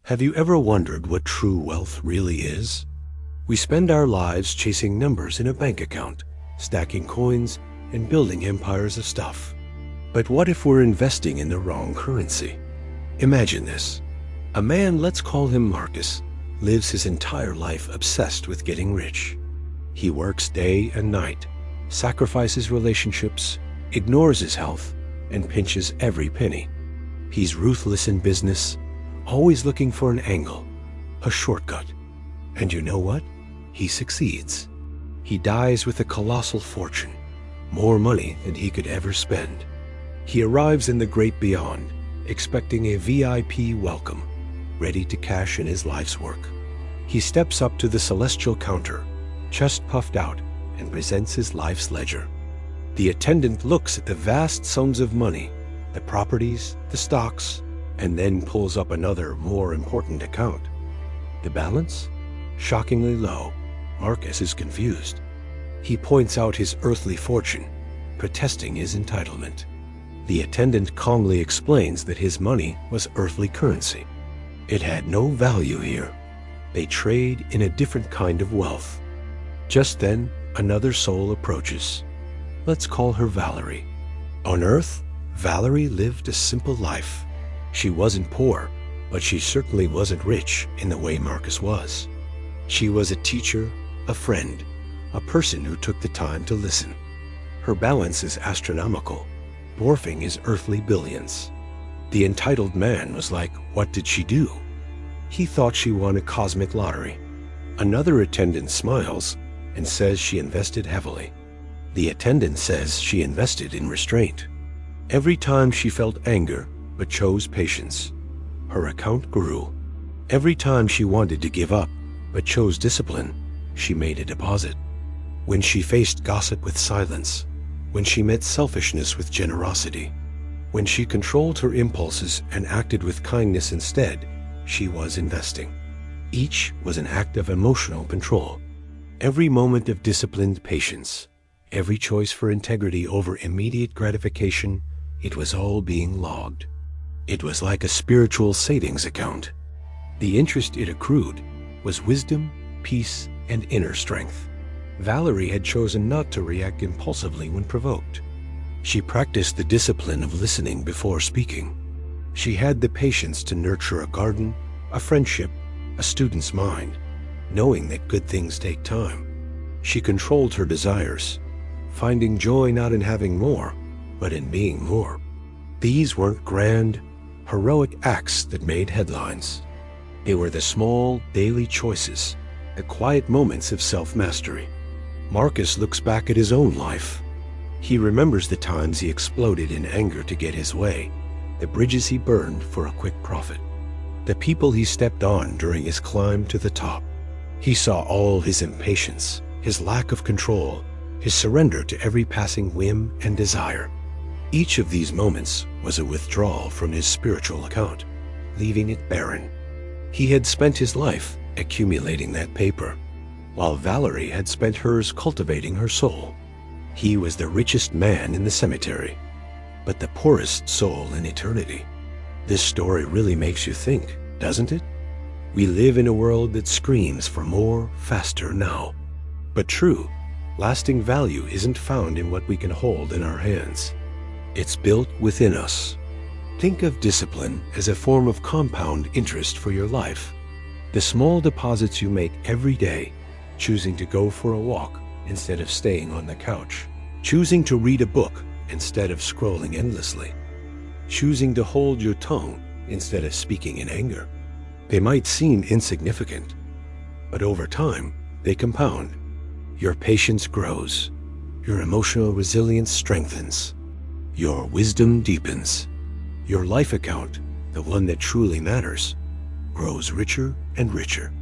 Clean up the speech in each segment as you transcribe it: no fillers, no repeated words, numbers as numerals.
Have you ever wondered what true wealth really is? We spend our lives chasing numbers in a bank account, stacking coins, and building empires of stuff. But what if we're investing in the wrong currency? Imagine this. A man, let's call him Marcus, lives his entire life obsessed with getting rich. He works day and night, sacrifices relationships, ignores his health, and pinches every penny. He's ruthless in business, always looking for an angle, a shortcut. And you know what? He succeeds. He dies with a colossal fortune, more money than he could ever spend. He arrives in the great beyond, expecting a VIP welcome, ready to cash in his life's work. He steps up to the celestial counter, chest puffed out, and presents his life's ledger. The attendant looks at the vast sums of money, the properties, the stocks, and then pulls up another, more important account. The balance? Shockingly low. Marcus is confused. He points out his earthly fortune, protesting his entitlement. The attendant calmly explains that his money was earthly currency. It had no value here. They trade in a different kind of wealth. Just then, another soul approaches. Let's call her Valerie. On Earth, Valerie lived a simple life. She wasn't poor, but she certainly wasn't rich in the way Marcus was. She was a teacher, a friend, a person who took the time to listen. Her balance is astronomical, dwarfing his earthly billions. The entitled man was like, what did she do? He thought she won a cosmic lottery. Another attendant smiles and says she invested heavily. The attendant says she invested in restraint. Every time she felt anger but chose patience, her account grew. Every time she wanted to give up but chose discipline, she made a deposit. When she faced gossip with silence, when she met selfishness with generosity, when she controlled her impulses and acted with kindness instead, she was investing. Each was an act of emotional control. Every moment of disciplined patience, every choice for integrity over immediate gratification, it was all being logged. It was like a spiritual savings account. The interest it accrued was wisdom, peace, and inner strength. Valerie had chosen not to react impulsively when provoked. She practiced the discipline of listening before speaking. She had the patience to nurture a garden, a friendship, a student's mind, knowing that good things take time. She controlled her desires, finding joy not in having more, but in being more. These weren't grand, heroic acts that made headlines. They were the small, daily choices, the quiet moments of self-mastery. Marcus looks back at his own life. He remembers the times he exploded in anger to get his way, the bridges he burned for a quick profit, the people he stepped on during his climb to the top. He saw all his impatience, his lack of control, his surrender to every passing whim and desire. Each of these moments was a withdrawal from his spiritual account, leaving it barren. He had spent his life accumulating that paper, while Valerie had spent hers cultivating her soul. He was the richest man in the cemetery, but the poorest soul in eternity. This story really makes you think, doesn't it? We live in a world that screams for more, faster now. But true, lasting value isn't found in what we can hold in our hands. It's built within us. Think of discipline as a form of compound interest for your life. The small deposits you make every day, choosing to go for a walk instead of staying on the couch, choosing to read a book instead of scrolling endlessly, choosing to hold your tongue instead of speaking in anger. They might seem insignificant, but over time, they compound. Your patience grows, your emotional resilience strengthens, your wisdom deepens. Your life account, the one that truly matters, grows richer and richer.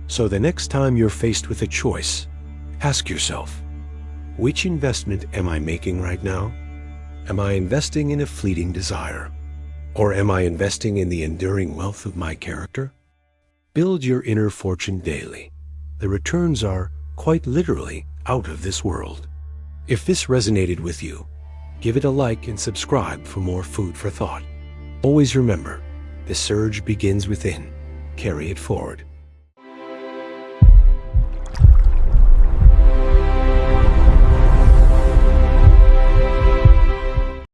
So the next time you're faced with a choice, ask yourself, which investment am I making right now? Am I investing in a fleeting desire? Or am I investing in the enduring wealth of my character? Build your inner fortune daily. The returns are, quite literally, out of this world. If this resonated with you, give it a like and subscribe for more food for thought. Always remember, the surge begins within. carry it forward.